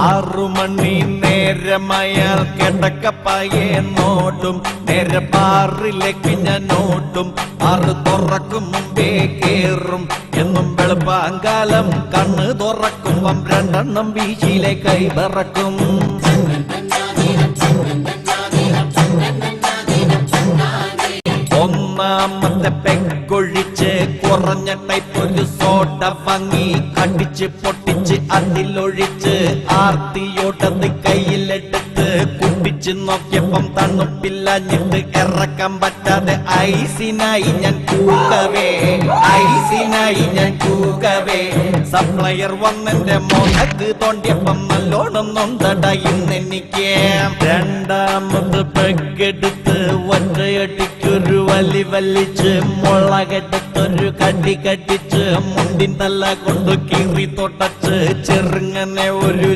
6 മണി നേരമയാൾ കിടക്കപ്പായെ നോട്ടും നേരെ ബാറിലേക്ക് ഞാൻ നോട്ടും 6 തുറക്കും മുമ്പേ കേറും എന്നും വെളുപ്പാങ്കാലം കണ്ണ് തുറക്കുമ്പം 2 വീശിലെ കൈ പറക്കും ഒന്നാമത്തെ പെക്കൊഴിച്ച് കുറഞ്ഞ ടൈപ്പ് ഒരു സോഡ വാങ്ങി കടിച്ച് പൊട്ടിച്ച് അതിലൊഴിച്ച് ആർത്തിയോട്ടത് കയ്യിലെടുത്ത് കുടിച്ച് നോക്കിയപ്പം തണുപ്പില്ലാഞ്ഞിട്ട് ഇറക്കാൻ പറ്റാതെ ഐസിനായി ഞാൻ കൂകവേ സപ്ലയർ വന്നെന്റെ മോഹക്ക് തോണ്ടിയപ്പം നല്ലോണം നൊന്തട ഇന്നെനിക്ക് രണ്ടാമത് പെക്കെടുത്ത് ഒറ്റയടിക്കൊരു വലി വലിച്ച് മുളകെടുത്തൊരു കടി കടിച്ച് മുണ്ടിൻ തല കൊണ്ട് കീറി തൊട്ടച്ച് ചെറുങ്ങനെ ഒരു